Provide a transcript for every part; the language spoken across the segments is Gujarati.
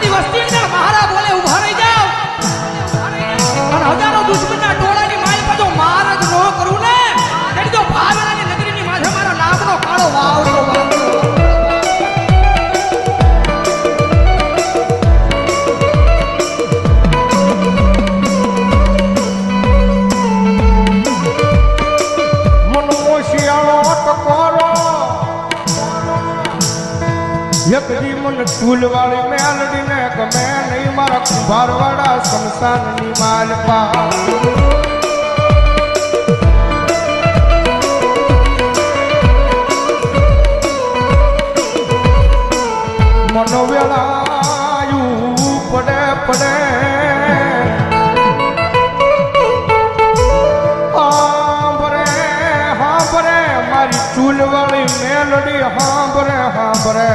મારી વસ્તી અંદર મારા બોલે ઉભા રહી જાવ અને હજારો દુશ્મનના ટોળાની માલ પર જો માર જ ન કરું ને તેની તો ભાવેલાની નગરીની માથે મારા નામનો કાળો વાવડો યકજી મન ટૂલવાળી મેલડીને ગમે નહીં મારા કુંભારવાળા શમશાનની માલપા મનો વેળાયું પડે પડે હાંભરે મારી ચૂલવાળી મેલડી હાંભરે હાંભરે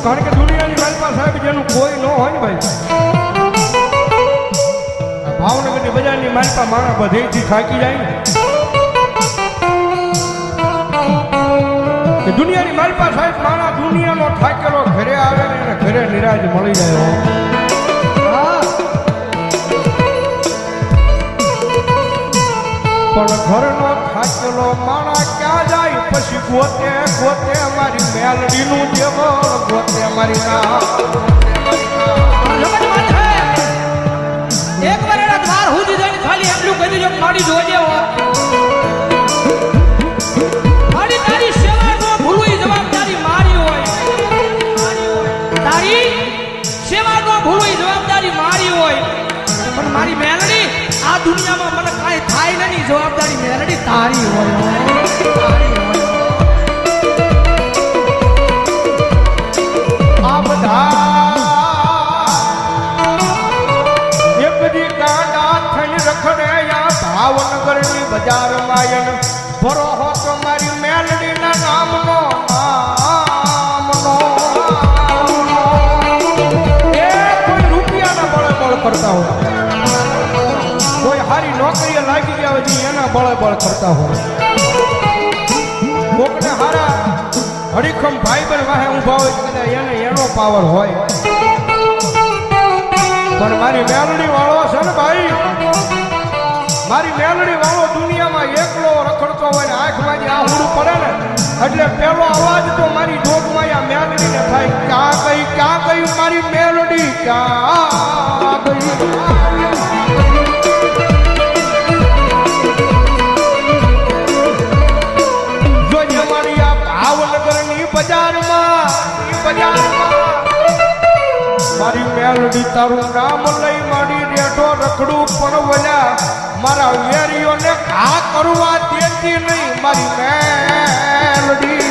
કારણ કે દુનિયાની માલપા સાહેબ જેનું કોઈ ન હોય ને ભાઈ ભાવનગરની બજારની માલપા માણા બધેથી થાકી જાય ને દુનિયાની માલપા સાહેબ માણા દુનિયાનો થાકેલો ઘરે આવે ને એને ઘરે નિરાજ મળી જાય પણ ઘરનો થાકેલો માણા ક્યાં જાય પછી ગોતે ગોતે મારી મેલડીનું દેવળ ગોતે મારી એક વાર એના દ્વાર સુધી જઈને ખાલી એટલું કહી દેજો મારી જોજે હો મારી તારી સેવા નો ભૂલવી જવાબદારી મારી હોય તારી સેવા નો ભૂલવી જવાબદારી મારી હોય પણ મારી મેલડી આ દુનિયામાં મને કાંઈ થાય નહીં જવાબદારી મેલડી તારી હોય આ બધા એક દી કાંડા થઈને રખડે ભાવનગરની બજારમાં ભરો હો તો મારી મેલડીના નામનો એ કોઈ રૂપિયાના બળે બળ કરતા હોય કોઈ હારી નોકરીએ લાગી ગયા હોય એના બળે બળ કરતા હોય કોકને હારા હરીખમ ભાઈ બન વાહે ઊભા હોય કદાચ એને એનો પાવર હોય પણ મારી મેલડી વાળો છે ને ભાઈ મારી મેલડી વાળો દુનિયામાં એકલો રખડતો હોય ને આંખમાંથી આહુડું પડે ને એટલે પેલો અવાજ તો મારી જોગમાં આ મેલડીને થાય ક્યાં ગઈ મારી મેલડી ક્યાં ગઈ જોજે મારી આ ભાવનગરની બજારમાં મારી મેલડી તારું નામ લઈ મારી રેઠો રખડું પણ વળ્યા મારા વેરીઓને ઘા કરવા દેતી નહીં મારી મેલડી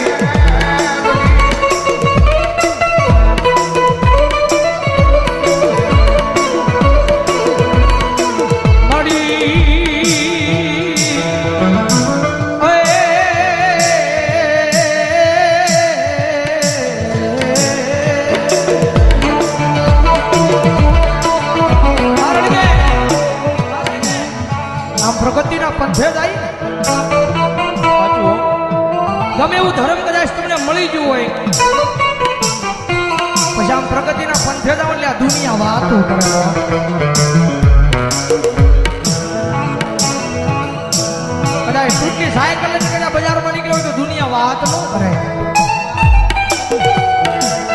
પ્રગતિના પંથે જાય ગમે એવું ધર્મ કદાચ તમને મળી ગયું હોય પછી આમ પ્રગતિના પંથે જાવ એટલે આ દુનિયા વાતો કરે કદાચ છૂટકી સાયકલ લઈને કદાચ બજારમાં નીકળ્યો હોય તો દુનિયા વાત ન કરે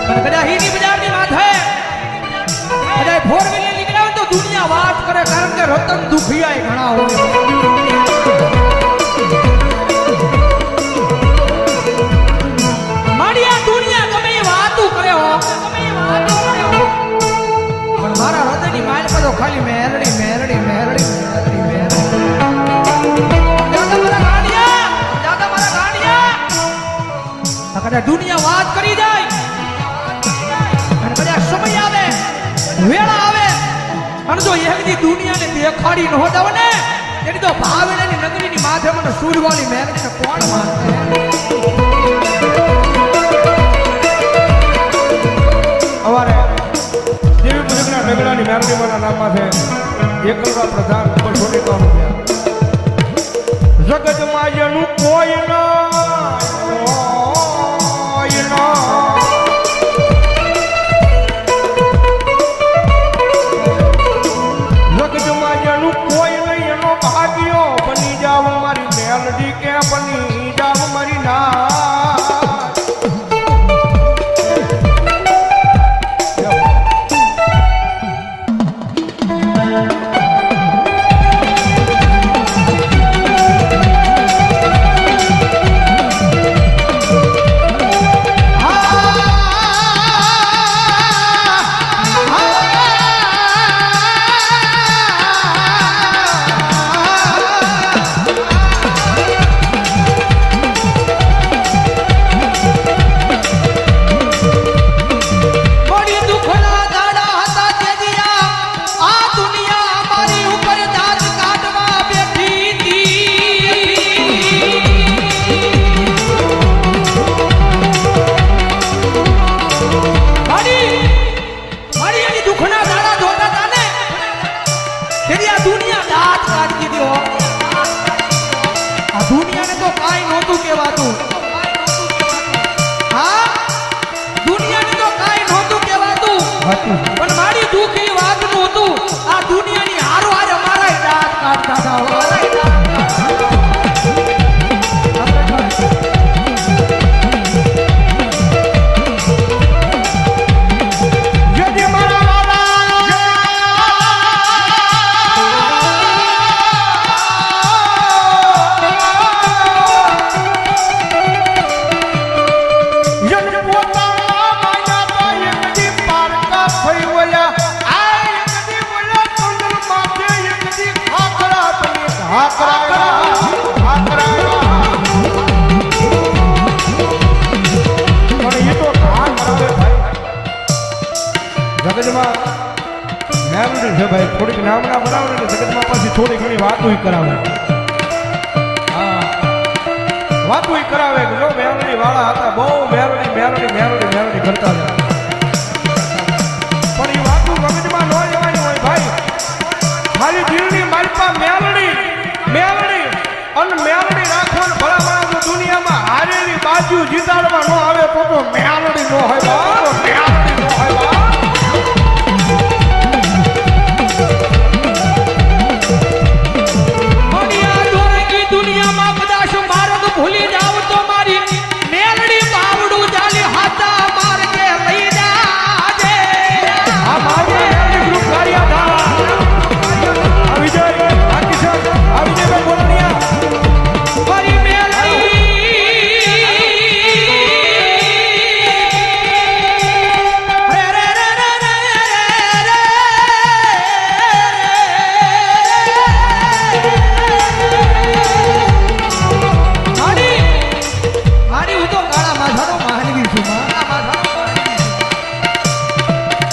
પણ કદાચ હીની બજારની વાત હે કદાચ ફોર વ્હીલર નીકળ્યા હોય તો દુનિયા વાત કરે કારણ કે રતન દુખિયા ઘણા હોય મારી આ દુનિયા ગમે એ વાતો કરે હો પણ મારા હૃદયની માલ પર તો ખાલી મેરડી મેરડી મેરડી મેરડી મેરડી દાદા મારા ગાંડિયા કદાચ દુનિયા વાત કરી જાય અને કદાચ સમય આવે વેળા આવે અને જો એકદી દુનિયાને દેખાડી ન હોતા ને એની તો ભાવેલાની નગરીની માથે મને સૂરવાળી મેરડીને કોણ માનશે અમારે દેવી મુજબના ઢગલાની મેરડીમાના નામમાં છે એકલવા પ્રધાન ઉપર 2 રૂપિયા જગતમાં જેનું કોઈ ના ભાઈ થોડીક નામના બનાવે ને જગતમાં પાછી થોડી ઘણી વાતો કરાવે હા વાતો કરાવે કે જો મેરડી વાળા હતા બહુ મેરડી મેરડી મેરડી મેરડી કરતા હતા પણ એ વાતો મગજમાં ન લેવાની હોય ભાઈ ખાલી દિલની માલપા મેરડી મેરડી અને મેરડી રાખવાનું ભલા ભલા તો દુનિયામાં હારેલી બાજુ જીતાડવા ન આવે તો મેરડી ન હોય બાપ મેરડી ન હોય બાપ દુનિયામાં કદાચ માર્ગ ભૂલી જાવ તો મારી મેલડી બાવડું ચાલી હાથા માર્ગે લઈ જાજે આ મારી મેલડી ગ્રુપ કાર્યા થા આ વિજય આ કિશન આ વિજયભાઈ બોલનિયા મારી મેલડી રે રે રે રે રે મારી હું તો કાળા માથાનો માનવી છું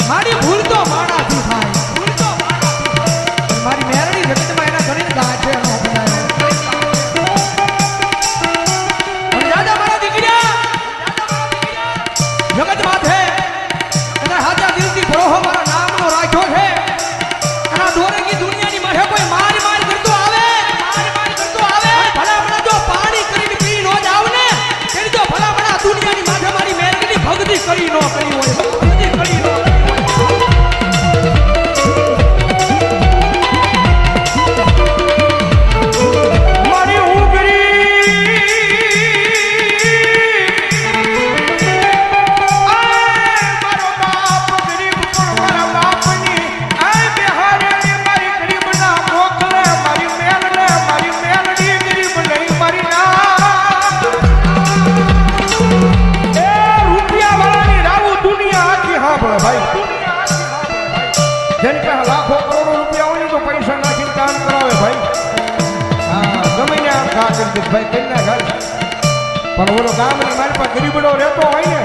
મારી ભૂલ તો માણાથી થાય ભૂલ તો માણાથી મારી મેરડી જગતમાં એના ઘણી ગાંઠે નો બનાવ્યો અને દાદા મારા દીકરા જગત માથે એના હાથા દિલથી ભરોહો મારા નામનો રાખ્યો છે એના દોરેકી દુનિયાની માથે કોઈ માર કરતો આવે ભલા ભલા જો પાણી કરીને પી નો જાવ ને તેની તો ભલા ભલા દુનિયાની માથે મારી મેરડીની ભક્તિ કરી નો કરી હોય ભક્તિ કરી નો મારી ઉગરી મારો બાપ ગરીબ પણ મારા બાપની આ બિહારની મારી ગરીબના મોકલે મારી મેલડી ગરીબ નહીં મારી ના એ રૂપિયા વાળાની રાવું દુનિયા આખી હાંભળે ભાઈ જેની પાસે લાખો કરોડો રૂપિયા હોય ને તો પૈસા નાખીને કામ કરાવે ભાઈ હા ગમે ને આમ ખા કરી દે ભાઈ કરી ના ખાય પણ ઓલો ગામની મારી પાસે ગરીબડો રહેતો હોય ને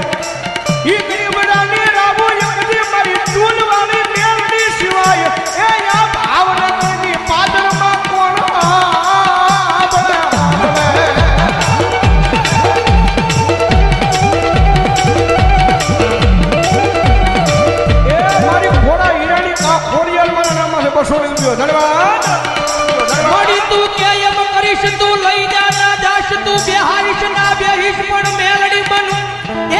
એ ગરીબડાની રાવો એકદી મારી ચૂલવાળી મેલડી સિવાય એ આ ભાવનગરની પાદરમાં કોણ આંબળે એ મારી ઘોડા હીરાની કા ખોડિયાલ મારા નામમાં છે 200 રૂપિયો ધન્યવાદ મારી તું કે એમ કરીશ તું લઈ જા ના જાશ તું બેહારીશ ના બેહીશ પણ મેલડી બનું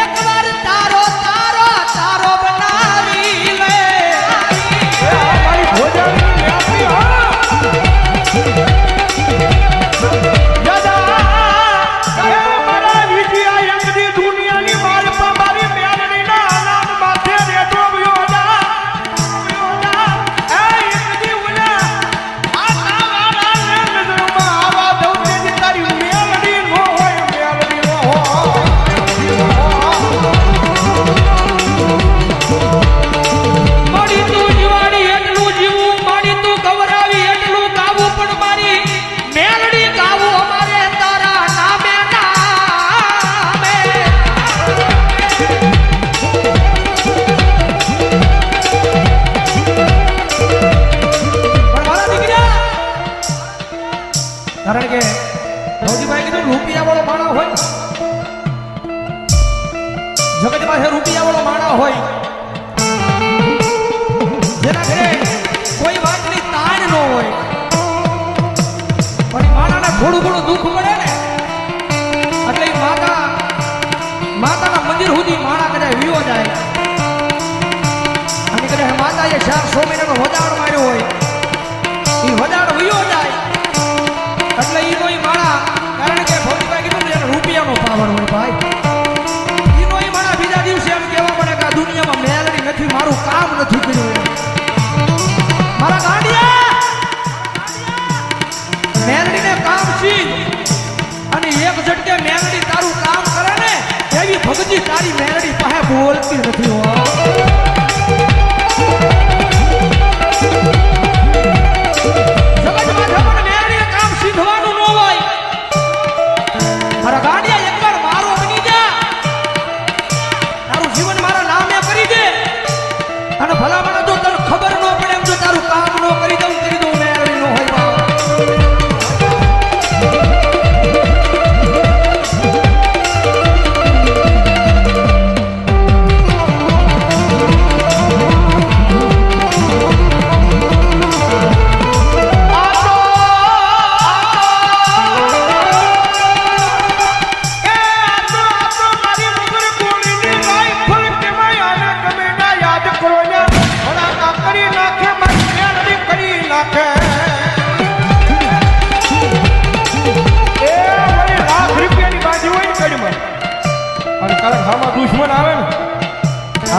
એકવાર તારો તારો તારો બનાવી લે એ આ મારી ભોજાની મેલડી હા દાદા એ મારા વિજયા એકદી દુનિયાની માલપા મારી મેલડીના નામ માથે રેટો ગયો જા એ એકદી ઉના આ તારા નજરમાં આવા દઉં તેની તારી મેલડી નો હોય મેલડી નો મારી તું જીવાડી એટલું જીવું મારી તું ગવરાવી એટલું ગાવું પણ મારી મેલડી ગાવું અમારે તારા નામે નામે પણ મારા દીકરા કારણ કે ભૌજીભાઈ કીધું રૂપિયા વાળો માણસ હોય જગત પાસે રૂપિયા વાળો માણસ હોય જેના ઘરે કોઈ વાતની તાણ ન હોય પણ માણાને થોડું ઘણું દુઃખ મળે ને એટલે ઈ માતાના મંદિર સુધી માણા કદાચ વિયો જાય અને કદાચ માતાએ 400 મહિનાનો વદાડ માર્યો હોય એ વદાડ વિયો જાય એટલે ઈનો ઈ માણા કારણ કે ભૌતિકભાઈ કીધું ને એને રૂપિયાનો પાવર હોય ભાઈ ઈનો ઈ માણા બીજા દિવસે એમ કહેવા પડે કે આ દુનિયામાં મેલડી નથી મારું કામ નથી કર્યું મારા ગાંડિયા મેલડીને કામ સીધ અને એક ઝટકે મેલડી તારું કામ કરે ને એવી ભક્તિ તારી મેલડી પાસે બોલતી નથી હો અને ભલામણ જો તને ખબર ન પડે એમ જો તારું કામ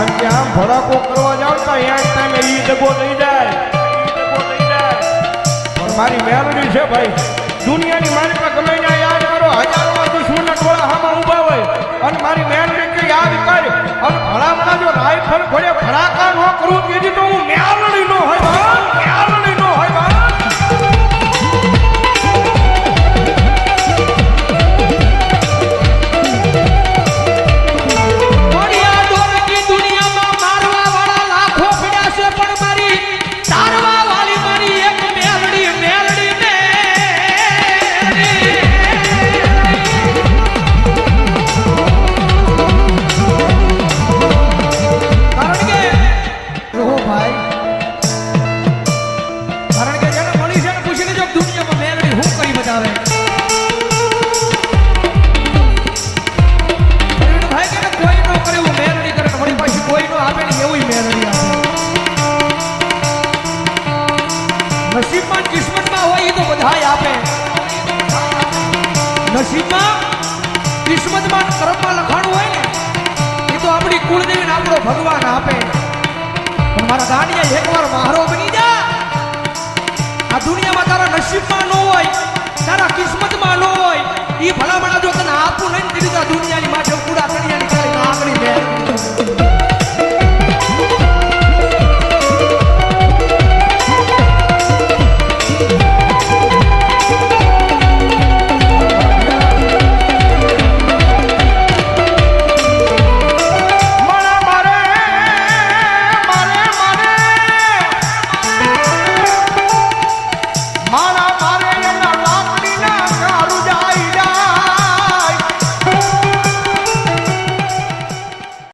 કારણ કે આમ ભડાકો કરવા જાવ તો અહીંયા ટાઈમે ઈ ડગો લઈ જાય પણ મારી મેલડી છે ભાઈ દુનિયાની મારી પાસે ગમે ત્યાં યાદ કરો હજારોમાં દુશ્મનના ટોળા હામાં ઊભા હોય અને મારી મેલડી કે યાદ કરે અને ભલામણા જો રાઈફલ ઘોડે ભડાકા ન કરું તેથી તો હું મેલડી નો હોય મેલડી નો હોય નસીબમાં કિસ્મતમાં હોય એ તો બધાય આપે નસીબમાં કિસ્મતમાં કર્મમાં લખાણું હોય ને એ તો આપણી કુળદેવી ને આપણો ભગવાન આપે પણ મારા દાનિયા એકવાર મારો બની જા આ દુનિયામાં તારા નસીબમાં ન હોય તારા કિસ્મતમાં ન હોય એ ભલા